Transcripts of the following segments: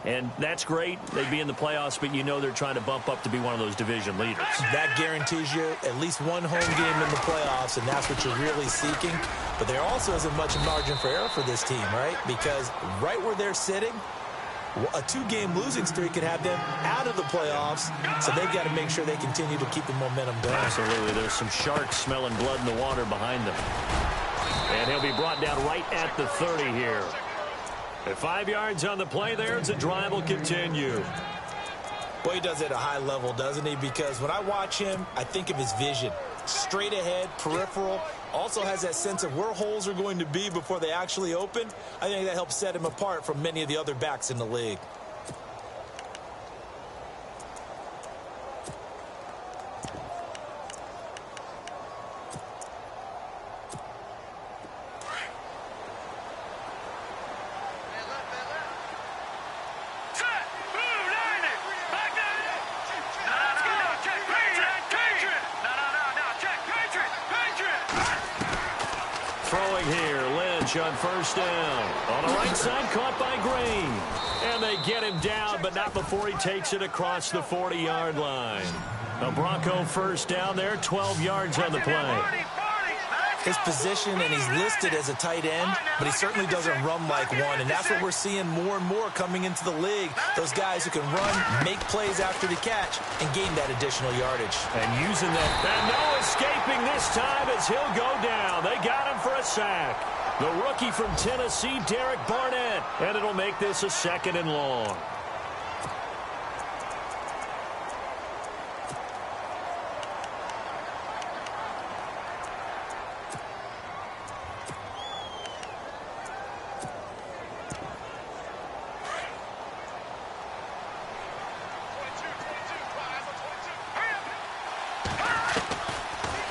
And that's great. They'd be in the playoffs, but you know they're trying to bump up to be one of those division leaders. That guarantees you at least one home game in the playoffs, and that's what you're really seeking. But there also isn't much margin for error for this team, right? Because right where they're sitting, a 2-game losing streak could have them out of the playoffs, so they've got to make sure they continue to keep the momentum going. Absolutely. There's some sharks smelling blood in the water behind them. And he'll be brought down right at the 30 here. At 5 yards on the play there, the drive will continue. Boy, he does it at a high level, doesn't he? Because when I watch him, I think of his vision. Straight ahead, peripheral, also has that sense of where holes are going to be before they actually open. I think that helps set him apart from many of the other backs in the league. Throwing here, Lynch on first down. On the right side, caught by Green. And they get him down, but not before he takes it across the 40-yard line. A Bronco first down there, 12 yards on the play. His position, and he's listed as a tight end, but he certainly doesn't run like one, and that's what we're seeing more and more coming into the league. Those guys who can run, make plays after the catch, and gain that additional yardage. And using that. And no escaping this time as he'll go down. They got him for a sack. The rookie from Tennessee, Derek Barnett. And it'll make this a 2nd and long.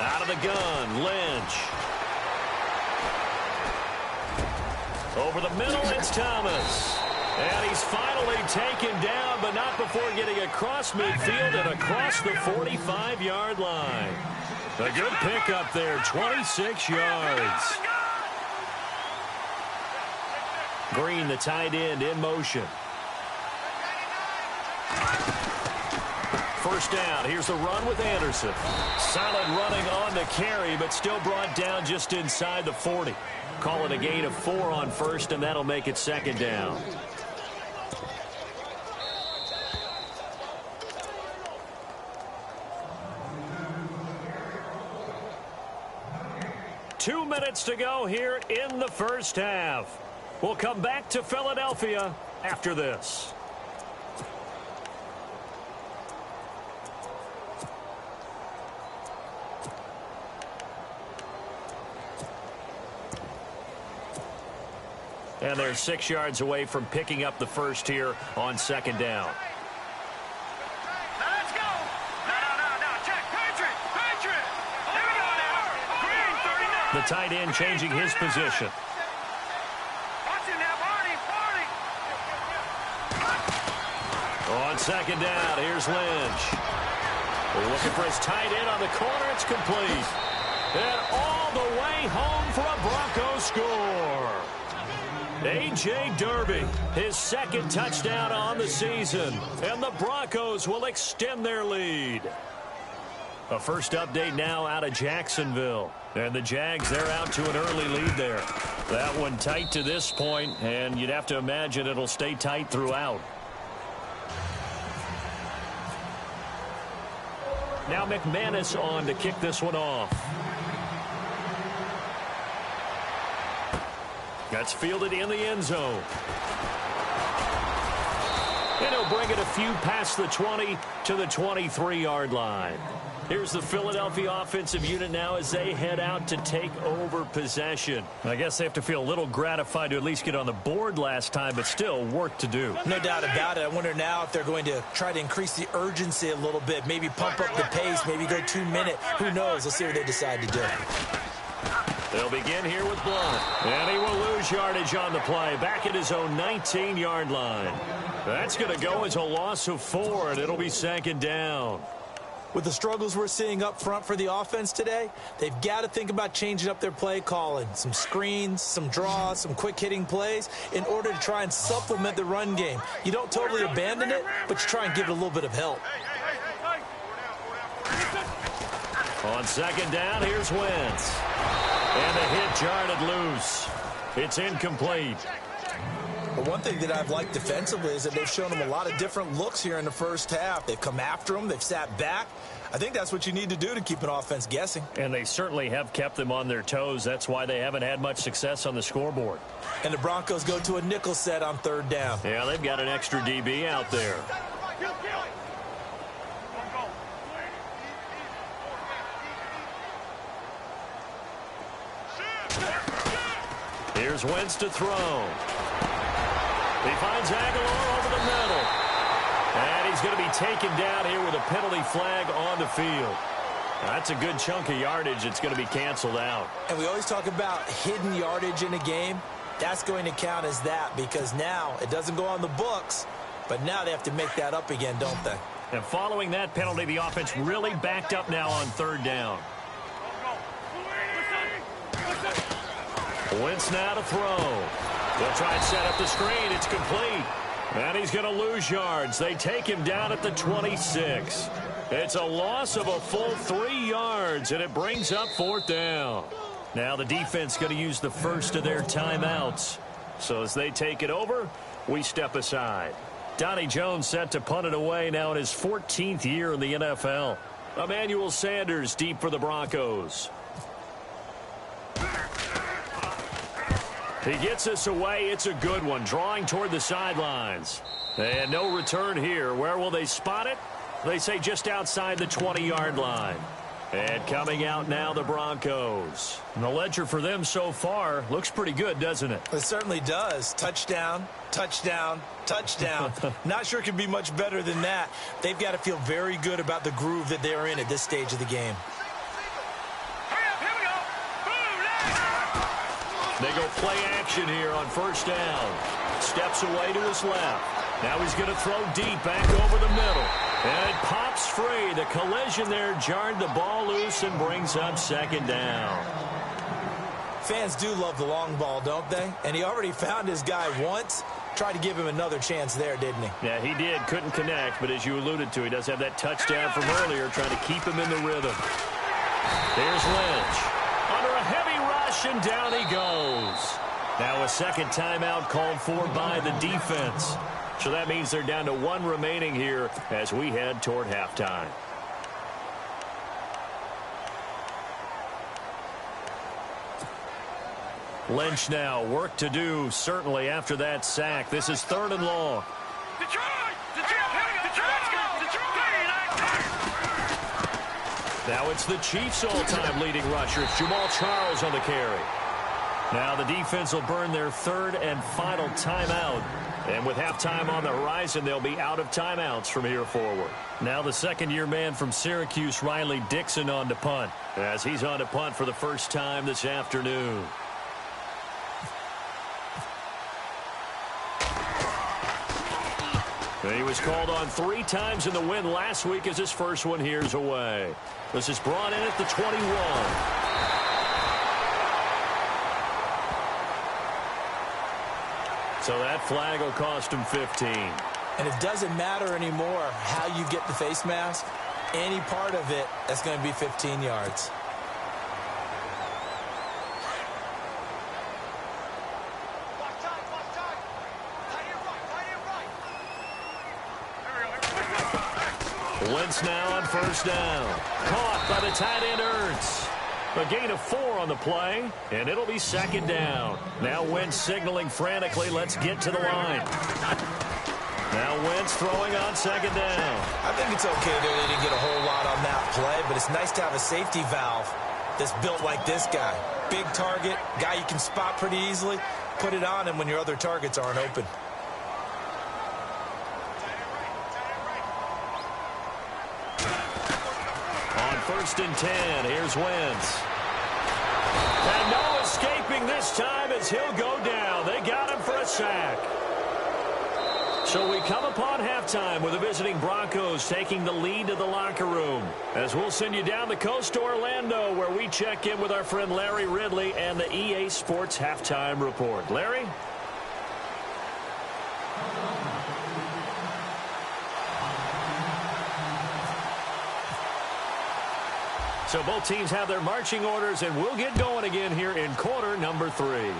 Out of the gun, Lynch. Over the middle, it's Thomas. And he's finally taken down, but not before getting across midfield and across the 45-yard line. A good pickup there, 26 yards. Green, the tight end, in motion. First down. Here's the run with Anderson. Solid running on the carry, but still brought down just inside the 40. Call it a gain of 4 on first, and that'll make it 2nd down. Two minutes to go here in the first half. We'll come back to Philadelphia after this. And they're 6 yards away from picking up the first here on 2nd down. Let's go. No. Check. Patriot. Here we go now. Green, 39. The tight end changing his position. Watch it now, Barney. On 2nd down, here's Lynch. Looking for his tight end on the corner. It's complete. And all the way home for a Broncos score. A.J. Derby, his 2nd touchdown on the season, and the Broncos will extend their lead. A first update now out of Jacksonville, and the Jags, they're out to an early lead there. That one tight to this point, and you'd have to imagine it'll stay tight throughout. Now McManus on to kick this one off. That's fielded in the end zone. And he'll bring it a few past the 20 to the 23-yard line. Here's the Philadelphia offensive unit now as they head out to take over possession. I guess they have to feel a little gratified to at least get on the board last time, but still work to do. No doubt about it. I wonder now if they're going to try to increase the urgency a little bit, maybe pump up the pace, maybe go 2-minute. Who knows? Let's see what they decide to do. They'll begin here with Blunt. And he will lose yardage on the play. Back at his own 19-yard line. That's going to go as a loss of 4, and it'll be 2nd down. With the struggles we're seeing up front for the offense today, they've got to think about changing up their play calling. Some screens, some draws, some quick-hitting plays in order to try and supplement the run game. You don't totally abandon it, but you try and give it a little bit of help. On second down, here's Wentz. And the hit jarred loose. It's incomplete. But one thing that I've liked defensively is that they've shown them a lot of different looks here in the first half. They've come after them. They've sat back. I think that's what you need to do to keep an offense guessing. And they certainly have kept them on their toes. That's why they haven't had much success on the scoreboard. And the Broncos go to a nickel set on third down. Yeah, they've got an extra DB out there. Here's Wentz to throw. He finds Aguilar over the middle. And he's going to be taken down here with a penalty flag on the field. That's a good chunk of yardage. It's going to be canceled out. And we always talk about hidden yardage in a game. That's going to count as that because now it doesn't go on the books, but now they have to make that up again, don't they? And following that penalty, the offense really backed up now on third down. Wentz now to throw. They'll try and set up the screen. It's complete. And he's going to lose yards. They take him down at the 26. It's a loss of a full 3 yards, and it brings up fourth down. Now the defense going to use the first of their timeouts. So as they take it over, we step aside. Donnie Jones set to punt it away now in his 14th year in the NFL. Emmanuel Sanders deep for the Broncos. He gets us away. It's a good one. Drawing toward the sidelines. And no return here. Where will they spot it? They say just outside the 20-yard line. And coming out now, the Broncos. And the ledger for them so far looks pretty good, doesn't it? It certainly does. Touchdown, touchdown, touchdown. Not sure it can be much better than that. They've got to feel very good about the groove that they're in at this stage of the game. They go play action here on first down. Steps away to his left. Now he's going to throw deep back over the middle. And it pops free. The collision there jarred the ball loose and brings up second down. Fans do love the long ball, don't they? And he already found his guy once. Tried to give him another chance there, didn't he? Yeah, he did. Couldn't connect. But as you alluded to, he does have that touchdown from earlier, trying to keep him in the rhythm. Here's Lynch. Under a heavy rush, and down he goes. Now a second timeout called for by the defense. So that means they're down to 1 remaining here as we head toward halftime. Lynch now, work to do, certainly after that sack. This is 3rd and long. Now it's the Chiefs' all-time leading rusher. It's Jamal Charles on the carry. Now the defense will burn their 3rd and final timeout. And with halftime on the horizon, they'll be out of timeouts from here forward. Now the second-year man from Syracuse, Riley Dixon, on to punt, as he's on to punt for the first time this afternoon. And he was called on 3 times in the win last week as his first one here's away. This is brought in at the 21. So that flag will cost him 15. And it doesn't matter anymore how you get the face mask. Any part of it, that's going to be 15 yards. Wentz now on first down. Caught by the tight end Ertz. A gain of 4 on the play, and it'll be second down. Now Wentz signaling frantically, let's get to the line. Now Wentz throwing on second down. I think it's okay there they didn't get a whole lot on that play, but it's nice to have a safety valve that's built like this guy. Big target, guy you can spot pretty easily. Put it on him when your other targets aren't open. First and 10. Here's Wentz. And no escaping this time as he'll go down. They got him for a sack. So we come upon halftime with the visiting Broncos taking the lead to the locker room. As we'll send you down the coast to Orlando, where we check in with our friend Larry Ridley and the EA Sports Halftime Report. Larry? So both teams have their marching orders, and we'll get going again here in quarter number 3.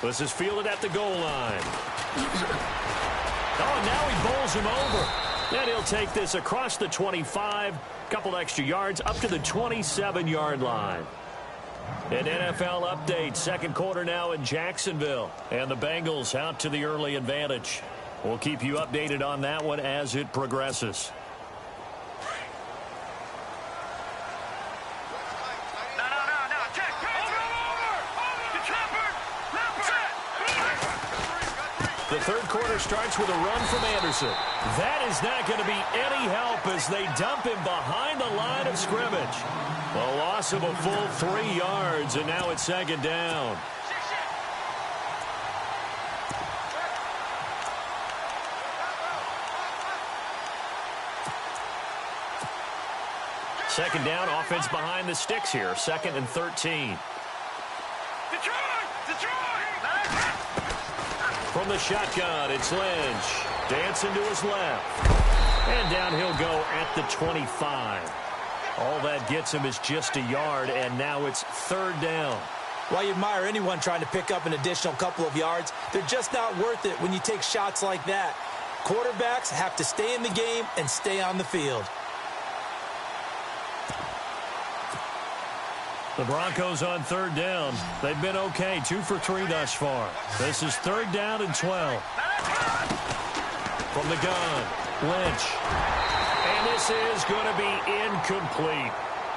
This is fielded at the goal line. Oh, and now he bowls him over. And he'll take this across the 25, couple extra yards, up to the 27-yard line. An NFL update, second quarter now in Jacksonville. And the Bengals out to the early advantage. We'll keep you updated on that one as it progresses. The third quarter starts with a run from Anderson. That is not going to be any help as they dump him behind the line of scrimmage. A loss of a full 3 yards, and now it's second down. Second down, offense behind the sticks here. 2nd and 13. From the shotgun, it's Lynch. Dancing to his left. And down he'll go at the 25. All that gets him is just a yard, and now it's third down. While you admire anyone trying to pick up an additional couple of yards, they're just not worth it when you take shots like that. Quarterbacks have to stay in the game and stay on the field. The Broncos on third down. They've been okay, 2 for 3 thus far. This is third down and 12. From the gun, Lynch. And this is going to be incomplete.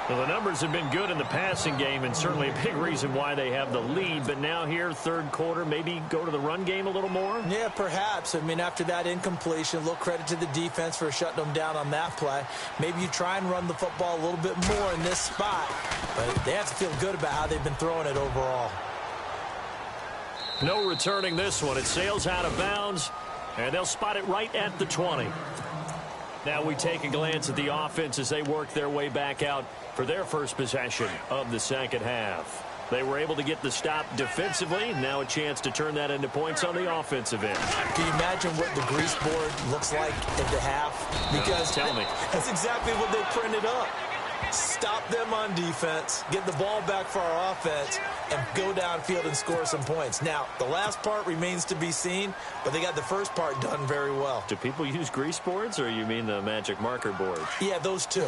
Well, the numbers have been good in the passing game, and certainly a big reason why they have the lead. But now here, third quarter, maybe go to the run game a little more? Yeah, perhaps. I mean, after that incompletion, a little credit to the defense for shutting them down on that play. Maybe you try and run the football a little bit more in this spot. But they have to feel good about how they've been throwing it overall. No returning this one. It sails out of bounds, and they'll spot it right at the 20. Now we take a glance at the offense as they work their way back out for their first possession of the second half. They were able to get the stop defensively. Now a chance to turn that into points on the offensive end. Can you imagine what the grease board looks like at the half? Because tell me. That's exactly what they printed up. Stop them on defense, get the ball back for our offense, and go downfield and score some points. Now, the last part remains to be seen, but they got the first part done very well. Do people use grease boards, or you mean the magic marker board? Yeah, those two.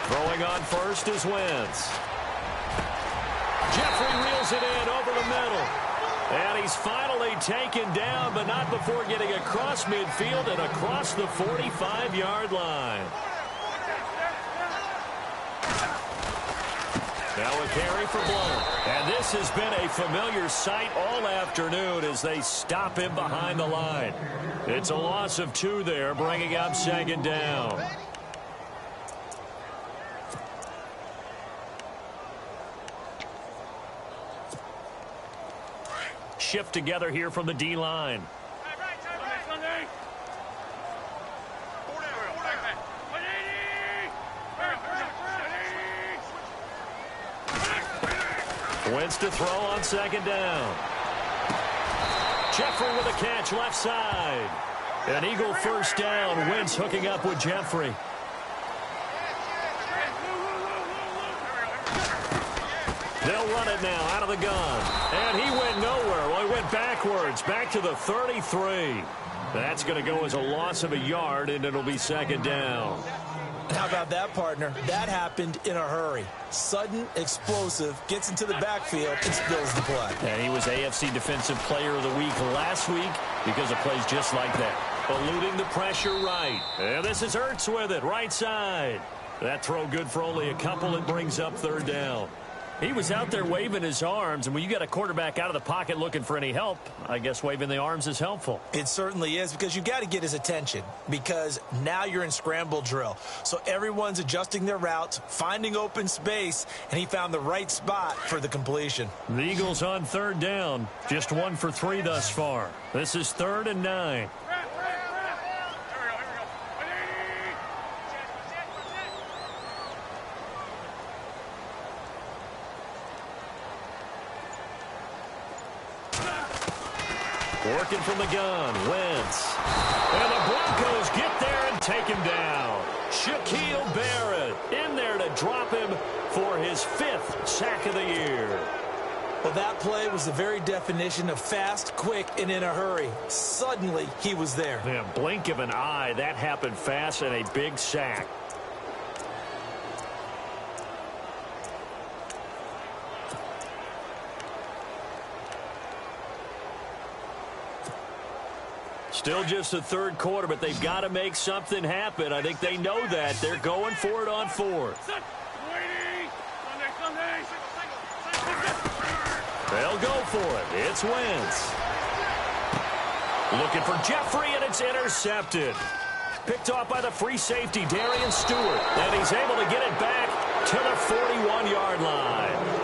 Throwing on first is Wentz. Jeffrey reels it in over the middle. And he's finally taken down, but not before getting across midfield and across the 45-yard line. Now a carry for Blount. And this has been a familiar sight all afternoon as they stop him behind the line. It's a loss of 2 there, bringing up second down. Shift together here from the D-line. Wentz to throw on second down. Jeffrey with a catch left side. An Eagle first down. Wentz hooking up with Jeffrey. They'll run it now out of the gun. And he went nowhere. Well, he went backwards, back to the 33. That's going to go as a loss of a yard, and it'll be second down. How about that, partner? That happened in a hurry. Sudden, explosive, gets into the backfield, and spills the play. And he was AFC Defensive Player of the Week last week because of plays just like that. Eluding the pressure right. And this is Ertz with it, right side. That throw good for only a couple. It brings up third down. He was out there waving his arms, and when you got a quarterback out of the pocket looking for any help, I guess waving the arms is helpful. It certainly is, because you've got to get his attention, because now you're in scramble drill. So everyone's adjusting their routes, finding open space, and he found the right spot for the completion. The Eagles on third down, just 1 for 3 thus far. This is 3rd and 9. Working from the gun, Wentz. And the Broncos get there and take him down. Shaquille Barrett in there to drop him for his 5th sack of the year. Well, that play was the very definition of fast, quick, and in a hurry. Suddenly, he was there. Yeah, blink of an eye, that happened fast, and a big sack. Still just the 3rd quarter, but they've got to make something happen. I think they know that. They're going for it on 4th. They'll go for it. It's Wentz. Looking for Jeffrey, and it's intercepted. Picked off by the free safety, Darian Stewart. And he's able to get it back to the 41-yard line.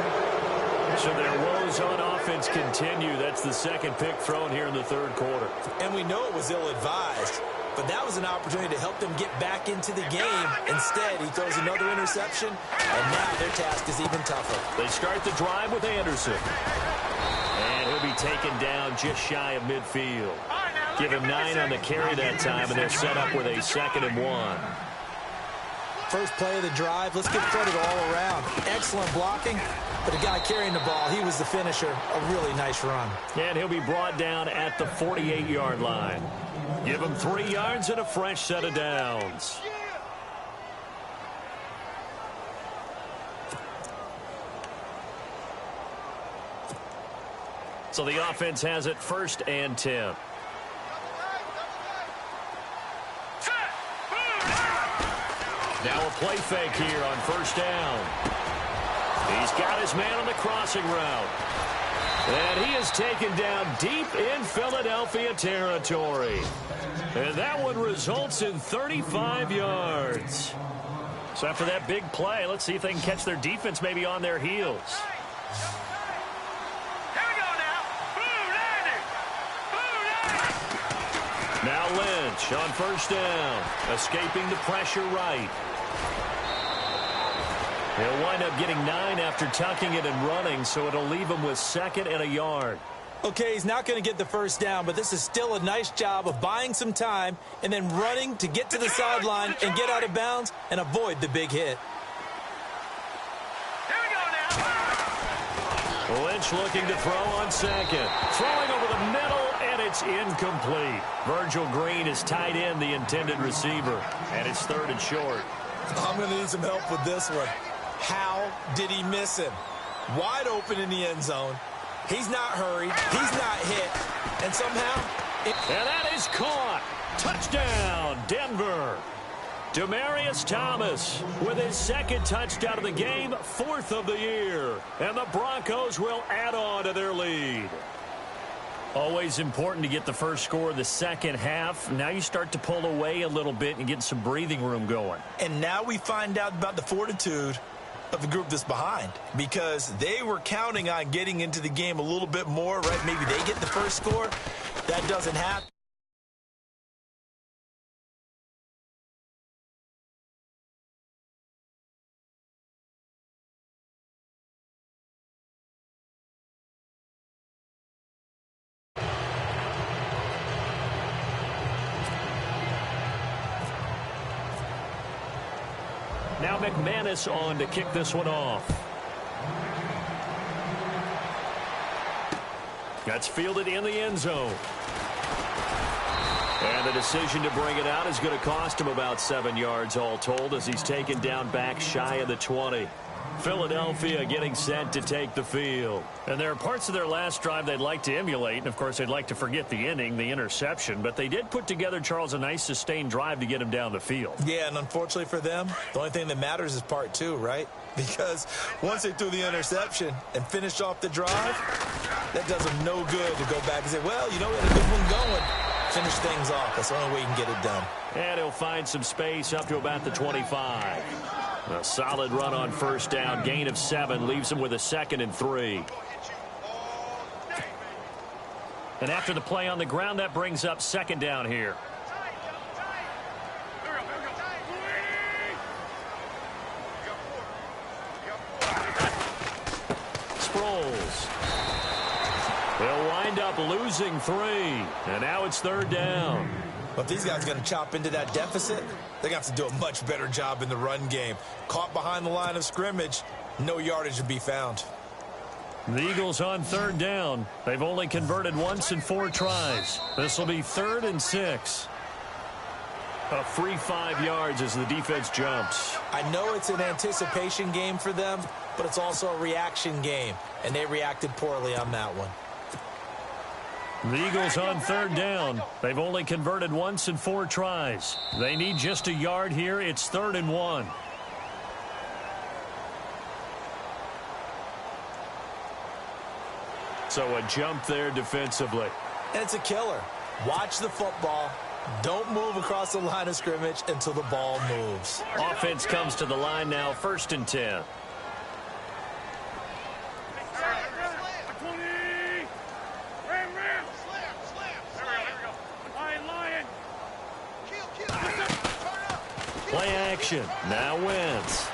So their woes on offense continue. That's the 2nd pick thrown here in the 3rd quarter. And we know it was ill-advised, but that was an opportunity to help them get back into the game. Instead, he throws another interception, and now their task is even tougher. They start the drive with Anderson. And he'll be taken down just shy of midfield. Give him 9 on the carry that time, and they're set up with a 2nd and 1. First play of the drive, let's give credit all around. Excellent blocking, but the guy carrying the ball, he was the finisher. A really nice run. And he'll be brought down at the 48-yard line. Give him 3 yards and a fresh set of downs. So the offense has it 1st and 10. Now a play fake here on 1st down. He's got his man on the crossing route. And he is taken down deep in Philadelphia territory. And that one results in 35 yards. So after that big play, let's see if they can catch their defense maybe on their heels. Now Lynch on 1st down, escaping the pressure right. He'll wind up getting 9 after tucking it and running, so it'll leave him with 2nd and a yard. Okay, he's not going to get the 1st down, but this is still a nice job of buying some time and then running to get to the sideline and get out of bounds and avoid the big hit. Lynch looking to throw on 2nd. Throwing over the middle, and it's incomplete. Virgil Green is tied in, the intended receiver, and it's 3rd and short. I'm going to need some help with this one. How did he miss him? Wide open in the end zone. He's not hurried. He's not hit. And somehow... And that is caught. Touchdown, Denver. Demaryius Thomas with his 2nd touchdown of the game, 4th of the year. And the Broncos will add on to their lead. Always important to get the first score of the 2nd half. Now you start to pull away a little bit and get some breathing room going. And now we find out about the fortitude of the group that's behind, because they were counting on getting into the game a little bit more, right? Maybe they get the first score. That doesn't happen. Now McManus on to kick this one off. That's fielded in the end zone. And the decision to bring it out is going to cost him about 7 yards all told, as he's taken down back shy of the 20. Philadelphia getting set to take the field. And there are parts of their last drive they'd like to emulate. And, of course, they'd like to forget the inning, the interception. But they did put together, Charles, a nice sustained drive to get him down the field. Yeah, and unfortunately for them, the only thing that matters is part two, right? Because once they threw the interception and finished off the drive, that does them no good to go back and say, well, you know, we had a good one going. Finish things off. That's the only way you can get it done. And he'll find some space up to about the 25. A solid run on first down. Gain of 7 leaves him with a 2nd and 3. And after the play on the ground, that brings up 2nd down here. Sproles. They'll wind up losing 3. And now it's 3rd down. But if these guys are going to chop into that deficit, they're going to have to do a much better job in the run game. Caught behind the line of scrimmage, no yardage to be found. The Eagles on 3rd down. They've only converted once in 4 tries. This will be 3rd and 6. A free 5 yards as the defense jumps. I know it's an anticipation game for them, but it's also a reaction game, and they reacted poorly on that one. The Eagles on 3rd down. They've only converted once in 4 tries. They need just a yard here. It's 3rd and 1. So a jump there defensively. And it's a killer. Watch the football. Don't move across the line of scrimmage until the ball moves. Offense comes to the line now, 1st and 10. Play action. Now Wentz.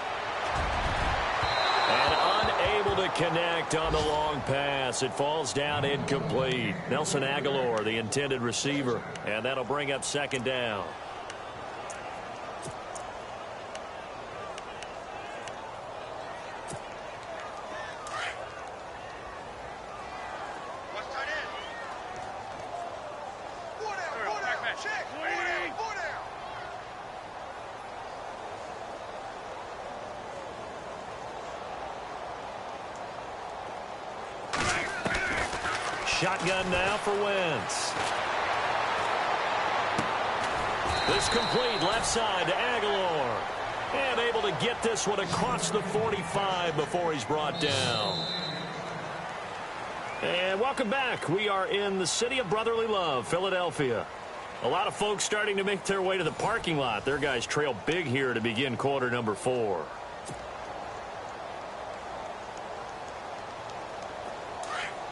And unable to connect on the long pass. It falls down incomplete. Nelson Aguilar, the intended receiver. And that'll bring up 2nd down. Shotgun now for Wentz. This complete left side to Aguilar. And able to get this one across the 45 before he's brought down. And welcome back. We are in the city of brotherly love, Philadelphia. A lot of folks starting to make their way to the parking lot. Their guys trail big here to begin quarter number 4.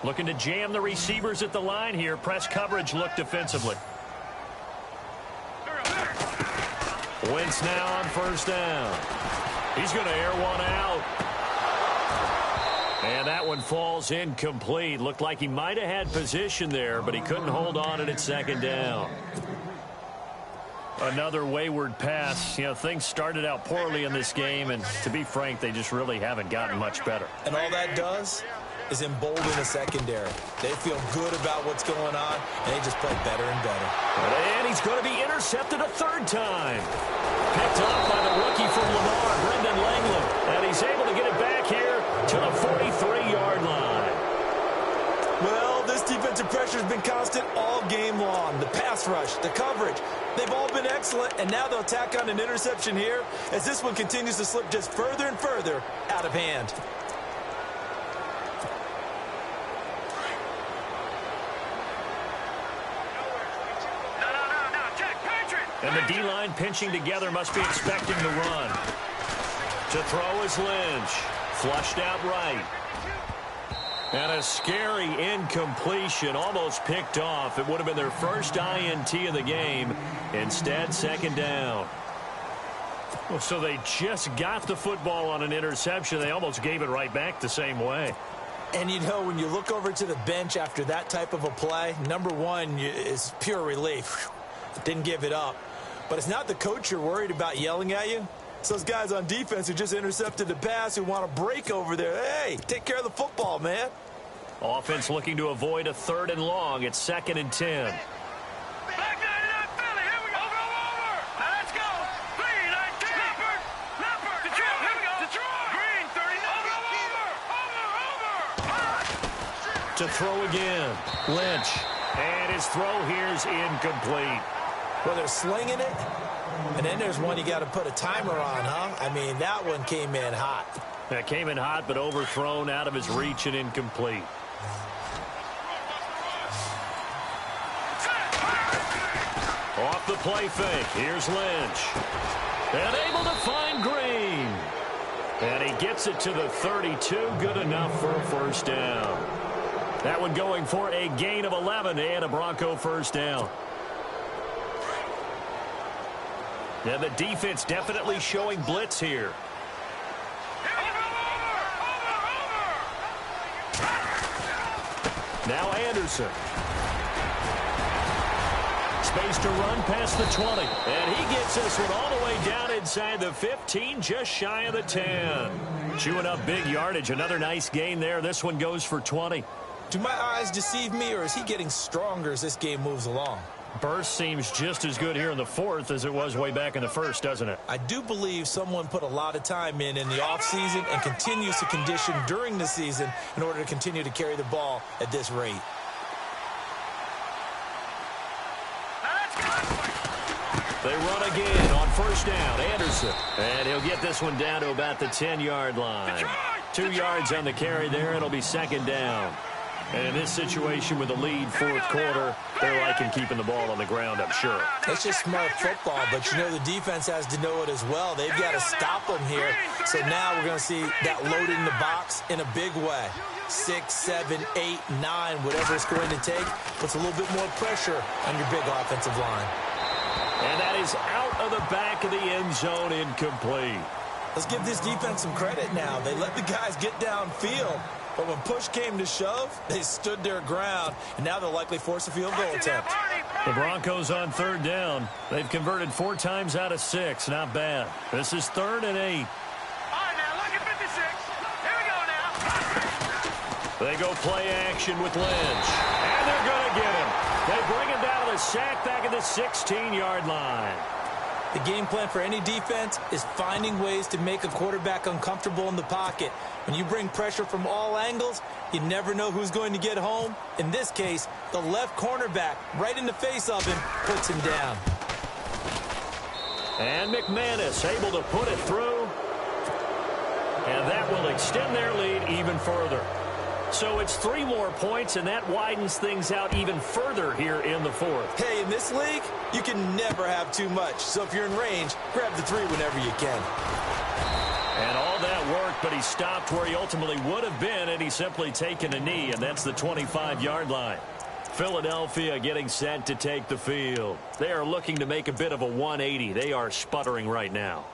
Looking to jam the receivers at the line here. Press coverage look defensively. Wentz now on 1st down. He's going to air one out. And that one falls incomplete. Looked like he might have had position there, but he couldn't hold on it at 2nd down. Another wayward pass. You know, things started out poorly in this game, and to be frank, they just really haven't gotten much better. And all that does is embolden the secondary. They feel good about what's going on, and they just play better and better. And he's going to be intercepted a 3rd time. Picked up by the rookie from Lamar, Brendan Langley. And he's able to get it back here to the 43-yard line. Well, this defensive pressure has been constant all game long. The pass rush, the coverage, they've all been excellent, and now they'll tack on an interception here as this one continues to slip just further and further out of hand. And the D-line pinching together must be expecting the run. To throw is Lynch. Flushed out right. And a scary incompletion, almost picked off. It would have been their first INT of the game. Instead, 2nd down. Well, so they just got the football on an interception. They almost gave it right back the same way. And, you know, when you look over to the bench after that type of a play, number one is pure relief. Didn't give it up. But it's not the coach you're worried about yelling at you. It's those guys on defense who just intercepted the pass who want to break over there. Hey, take care of the football, man. Offense looking to avoid a 3rd and long. It's 2nd and 10. Back 99 Philly. Here we go. Over. Now let's go. 3, 19. Leopard. The jump. Here we go. Detroit. Green, 39. To throw again. Lynch. And his throw here is incomplete. Well, they're slinging it, and then there's one you got to put a timer on, huh? I mean, that one came in hot. That came in hot, but overthrown, out of his reach, and incomplete. Off the play fake. Here's Lynch. And able to find Green. And he gets it to the 32. Good enough for a first down. That one going for a gain of 11 and a Bronco first down. Now the defense definitely showing blitz here. Now Anderson. Space to run past the 20. And he gets this one all the way down inside the 15, just shy of the 10. Chewing up big yardage. Another nice gain there. This one goes for 20. Do my eyes deceive me, or is he getting stronger as this game moves along? Burst seems just as good here in the fourth as it was way back in the first, doesn't it? I do believe someone put a lot of time in the offseason and continues to condition during the season in order to continue to carry the ball at this rate. They run again on first down. Anderson. And he'll get this one down to about the 10-yard line. 2 yards on the carry there. It'll be second down. And in this situation with the lead fourth quarter, they're liking keeping the ball on the ground, I'm sure. It's just smart football, but you know the defense has to know it as well. They've got to stop them here. So now we're going to see that loading the box in a big way. 6, 7, 8, 9, whatever it's going to take, puts a little bit more pressure on your big offensive line. And that is out of the back of the end zone, incomplete. Let's give this defense some credit now. They let the guys get downfield. But when push came to shove, they stood their ground, and now they'll likely force a field goal attempt. The Broncos on third down. They've converted 4 times out of 6. Not bad. This is 3rd and 8. All right, now, look at 56. Here we go now. They go play action with Lynch. And they're going to get him. They bring him down to the sack back at the 16-yard line. The game plan for any defense is finding ways to make a quarterback uncomfortable in the pocket. When you bring pressure from all angles, you never know who's going to get home. In this case, the left cornerback, right in the face of him, puts him down. And McManus able to put it through. And that will extend their lead even further. So it's 3 more points, and that widens things out even further here in the fourth. Hey, in this league, you can never have too much. So if you're in range, grab the 3 whenever you can. And all that worked, but he stopped where he ultimately would have been, and he's simply taken a knee, and that's the 25-yard line. Philadelphia getting set to take the field. They are looking to make a bit of a 180. They are sputtering right now.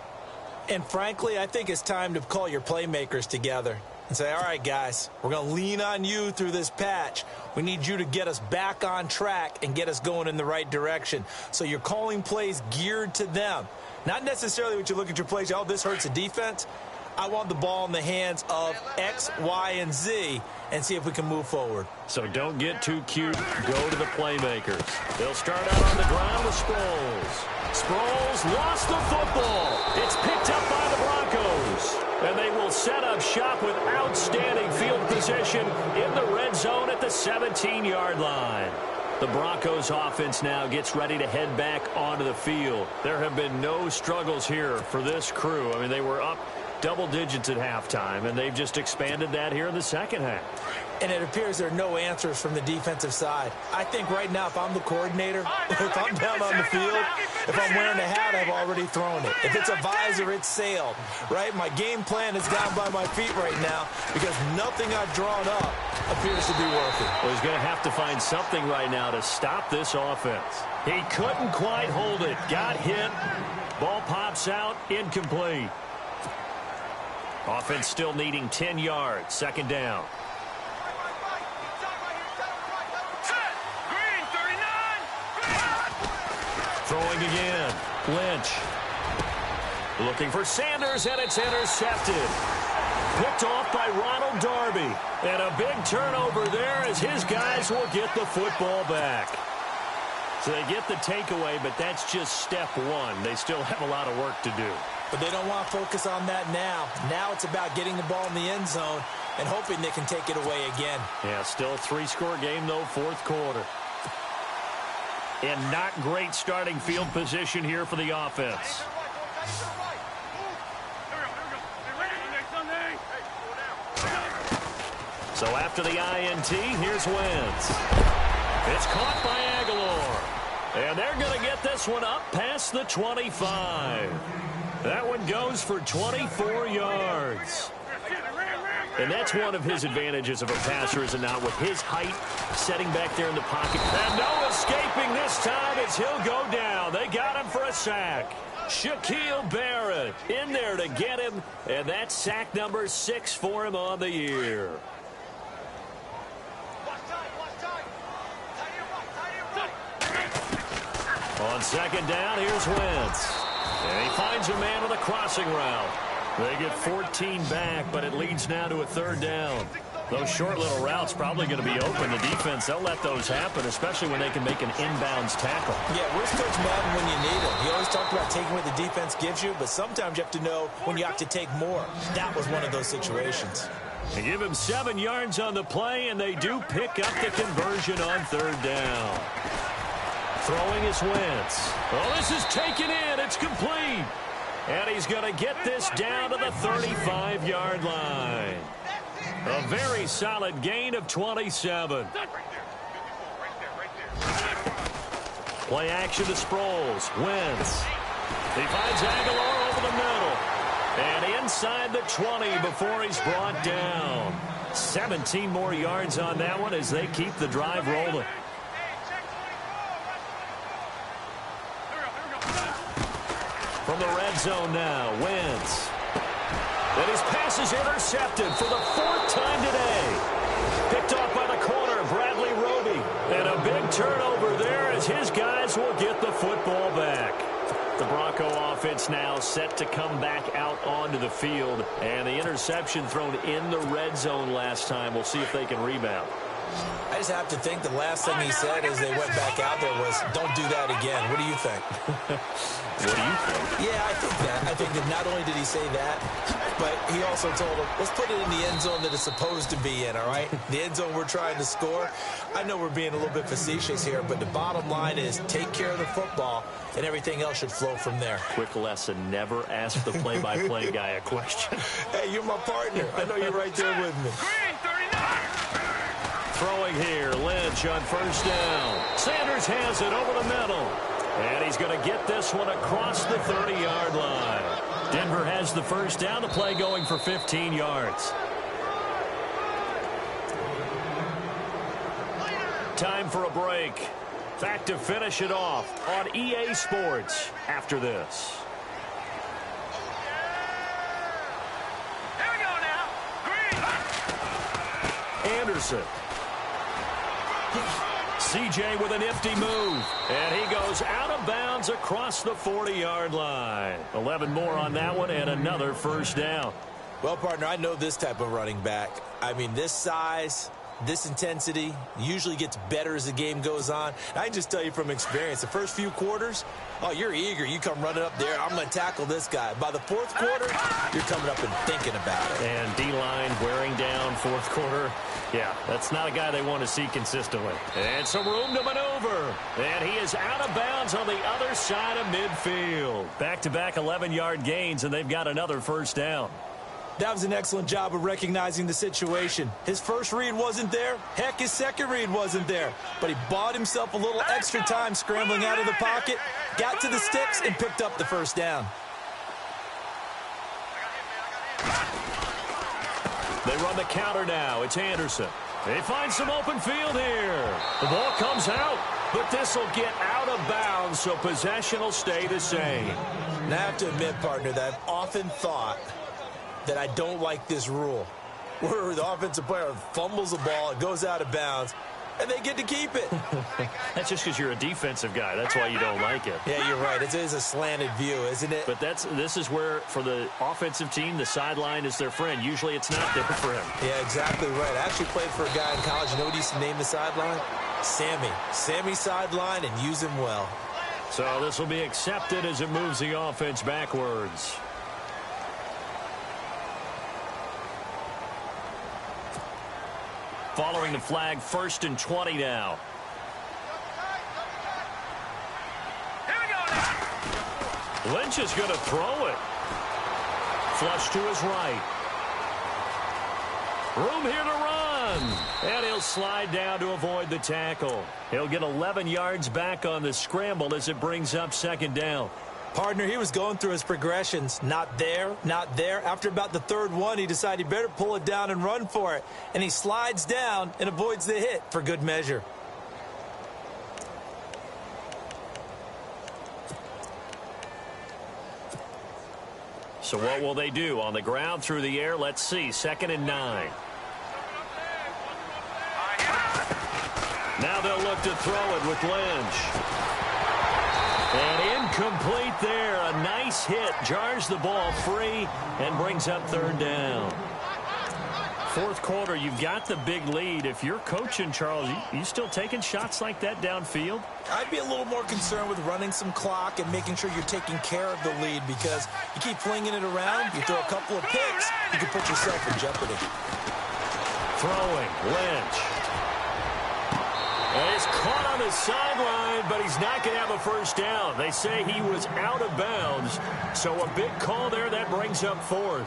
And frankly, I think it's time to call your playmakers together and say, all right, guys, we're going to lean on you through this patch. We need you to get us back on track and get us going in the right direction. So you're calling plays geared to them. Not necessarily when you look at your plays, oh, this hurts the defense. I want the ball in the hands of X, Y, and Z and see if we can move forward. So don't get too cute. Go to the playmakers. They'll start out on the ground with Sproles. Sproles lost the football. It's picked up by the Broncos. And they will set up shop with outstanding field position in the red zone at the 17-yard line. The Broncos offense now gets ready to head back onto the field. There have been no struggles here for this crew. I mean, they were up double digits at halftime, and they've just expanded that here in the second half. And it appears there are no answers from the defensive side. I think right now, if I'm the coordinator, if I'm down on the field, if I'm wearing a hat, I've already thrown it. If it's a visor, it's sailed, right? My game plan is down by my feet right now because nothing I've drawn up appears to be working. Well, he's going to have to find something right now to stop this offense. He couldn't quite hold it. Got hit. Ball pops out. Incomplete. Offense still needing 10 yards. Second down. Throwing again. Lynch. Looking for Sanders, and it's intercepted. Picked off by Ronald Darby. And a big turnover there as his guys will get the football back. So they get the takeaway, but that's just step one. They still have a lot of work to do. But they don't want to focus on that now. Now it's about getting the ball in the end zone and hoping they can take it away again. Yeah, still a 3-score game, though, fourth quarter. And not great starting field position here for the offense. So after the INT, here's Wentz. It's caught by Aguilar. And they're going to get this one up past the 25. That one goes for 24 yards. And that's one of his advantages of a passer, is it not, with his height, setting back there in the pocket. And no escaping this time as he'll go down. They got him for a sack. Shaquille Barrett in there to get him, and that's sack number 6 for him on the year. On second down, here's Wentz. And he finds a man with a crossing route. They get 14 back, but it leads now to a third down. Those short little routes probably going to be open. The defense, they'll let those happen, especially when they can make an inbounds tackle. Yeah, where's Coach Madden when you need him? He always talked about taking what the defense gives you, but sometimes you have to know when you have to take more. That was one of those situations. They give him 7 yards on the play, and they do pick up the conversion on third down. Throwing is Wentz. Oh, this is taken in. It's complete. And he's going to get this down to the 35-yard line. A very solid gain of 27. Play action to Sproles. Wentz. He finds Aguilar over the middle. And inside the 20 before he's brought down. 17 more yards on that one as they keep the drive rolling. From the red zone now, Wentz. And his pass is intercepted for the 4th time today. Picked off by the corner, Bradley Roby. And a big turnover there as his guys will get the football back. The Bronco offense now set to come back out onto the field. And the interception thrown in the red zone last time. We'll see if they can rebound. I just have to think the last thing he said as they went back out there was, don't do that again. What do you think? What do you think? Yeah, I think that. I think that not only did he say that, but he also told them, let's put it in the end zone that it's supposed to be in, all right? The end zone we're trying to score. I know we're being a little bit facetious here, but the bottom line is take care of the football, and everything else should flow from there. Quick lesson, never ask the play-by-play guy a question. Hey, you're my partner. I know you're right there with me. Throwing here, Lynch on first down. Sanders has it over the middle. And he's going to get this one across the 30-yard line. Denver has the first down. The play going for 15 yards. Time for a break. Back to finish it off on EA Sports after this. Here we go now. Green. Anderson. CJ with a nifty move. And he goes out of bounds across the 40-yard line. 11 more on that one and another first down. Well, partner, I know this type of running back. I mean, this size, this intensity usually gets better as the game goes on. I can just tell you from experience, the first few quarters, oh, you're eager. You come running up there. I'm going to tackle this guy. By the fourth quarter, you're coming up and thinking about it. And D-line wearing down fourth quarter. Yeah, that's not a guy they want to see consistently. And some room to maneuver. And he is out of bounds on the other side of midfield. Back-to-back 11-yard gains, and they've got another first down. That was an excellent job of recognizing the situation. His first read wasn't there. Heck, his second read wasn't there. But he bought himself a little extra time scrambling out of the pocket, got to the sticks, and picked up the first down. They run the counter now. It's Anderson. They find some open field here. The ball comes out, but this will get out of bounds, so possession will stay the same. And I have to admit, partner, that I've often thought that I don't like this rule, where the offensive player fumbles the ball, it goes out of bounds, and they get to keep it. That's just because you're a defensive guy. That's why you don't like it. Yeah, you're right. It is a slanted view, isn't it? But this is where, for the offensive team, the sideline is their friend. Usually it's not there for him. Yeah, exactly right. I actually played for a guy in college. You know what he used to name the sideline? Sammy. Sammy sideline, and use him well. So this will be accepted as it moves the offense backwards. following the flag. 1st and 20 now. Here we go now. Lynch is going to throw it. Flush to his right. Room here to run. And he'll slide down to avoid the tackle. He'll get 11 yards back on the scramble as it brings up 2nd down. Partner, he was going through his progressions. Not there, not there. After about the 3rd one, he decided he better pull it down and run for it. And he slides down and avoids the hit for good measure. So what will they do? On the ground, through the air? Let's see. 2nd and 9. Now they'll look to throw it with Lynch. And incomplete there. A nice hit. Jars the ball free and brings up 3rd down. 4th quarter, you've got the big lead. If you're coaching, Charles, you still taking shots like that downfield? I'd be a little more concerned with running some clock and making sure you're taking care of the lead, because you keep flinging it around, you throw a couple of picks, you can put yourself in jeopardy. Throwing, Lynch. And he's caught on the sideline, but he's not going to have a 1st down. They say he was out of bounds, so a big call there. That brings up 4th.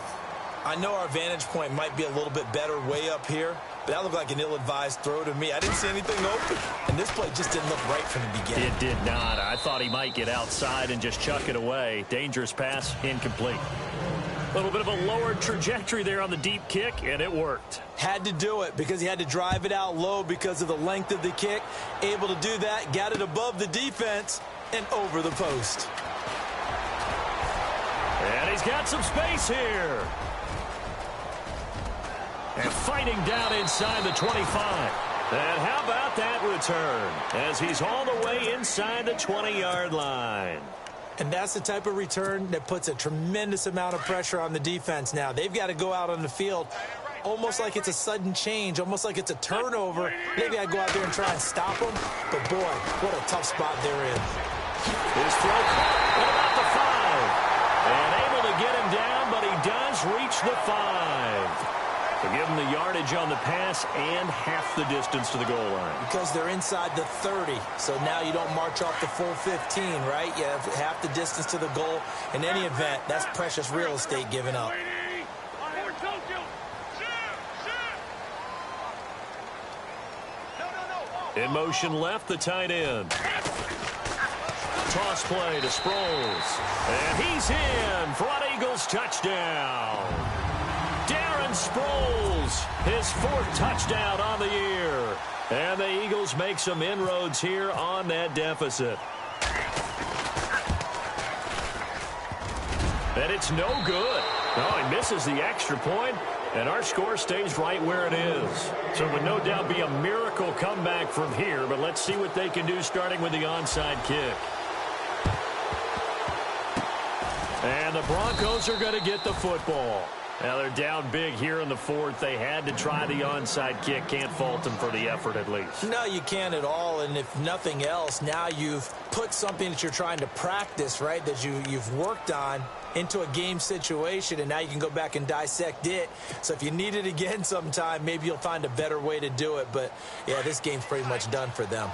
I know our vantage point might be a little bit better way up here, but that looked like an ill-advised throw to me. I didn't see anything open, and this play just didn't look right from the beginning. It did not. I thought he might get outside and just chuck it away. Dangerous pass, incomplete. A little bit of a lower trajectory there on the deep kick, and it worked. Had to do it because he had to drive it out low because of the length of the kick. Able to do that, got it above the defense and over the post. And he's got some space here. And fighting down inside the 25. And how about that return? As he's all the way inside the 20-yard line. And that's the type of return that puts a tremendous amount of pressure on the defense now. They've got to go out on the field almost like it's a sudden change, almost like it's a turnover. Maybe I go out there and try and stop them. But, boy, what a tough spot they're in. His throw caught at about the 5. And able to get him down, but he does reach the 5. To give him the yardage on the pass and half the distance to the goal line. Because they're inside the 30, so now you don't march off the full 15, right? You have half the distance to the goal. In any event, that's precious real estate given up. In motion left, the tight end. Toss play to Sproles. And he's in for an Eagles touchdown. Sproles, his 4th touchdown on the year. And the Eagles make some inroads here on that deficit. And it's no good. Oh, he misses the extra point, and our score stays right where it is. So it would no doubt be a miracle comeback from here, but let's see what they can do starting with the onside kick. And the Broncos are going to get the football. Now they're down big here in the 4th. They had to try the onside kick. Can't fault them for the effort at least. No, you can't at all. And if nothing else, now you've put something that you're trying to practice, right, that you've worked on into a game situation, and now you can go back and dissect it. So if you need it again sometime, maybe you'll find a better way to do it. But, yeah, this game's pretty much done for them.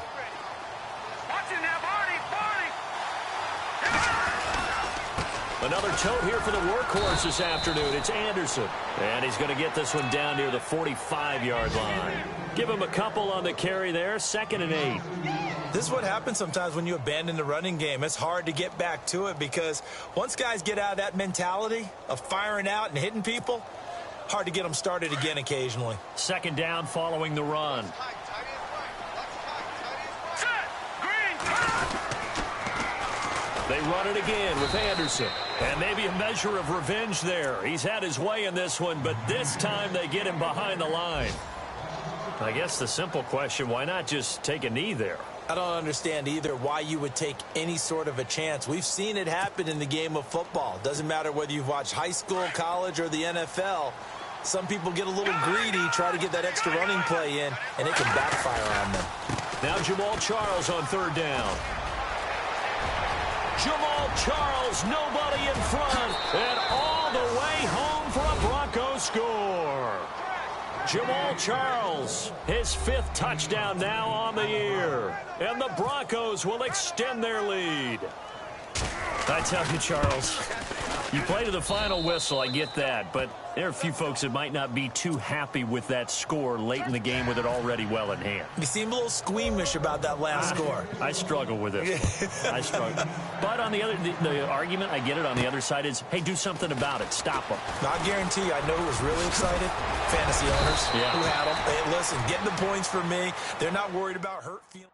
Another tote here for the workhorse this afternoon. It's Anderson. And he's going to get this one down near the 45-yard line. Give him a couple on the carry there. 2nd and 8. This is what happens sometimes when you abandon the running game. It's hard to get back to it because once guys get out of that mentality of firing out and hitting people, hard to get them started again occasionally. 2nd down following the run. They run it again with Anderson. And maybe a measure of revenge there. He's had his way in this one, but this time they get him behind the line. I guess the simple question, why not just take a knee there? I don't understand either why you would take any sort of a chance. We've seen it happen in the game of football. Doesn't matter whether you've watched high school, college, or the NFL. Some people get a little greedy, try to get that extra running play in, and it can backfire on them. Now Jamal Charles on 3rd down. Jamal Charles, nobody in front, and all the way home for a Broncos score. Jamal Charles, his 5th touchdown now on the year. And the Broncos will extend their lead. I tell you, Charles, you play to the final whistle, I get that, but there are a few folks that might not be too happy with that score late in the game with it already well in hand. You seem a little squeamish about that last score. I struggle with it. I struggle. But on the other, the argument, I get it, on the other side is, hey, do something about it. Stop them. I guarantee you, I know who was really excited. Fantasy owners who had them. Hey, listen, getting the points for me. They're not worried about hurt feelings.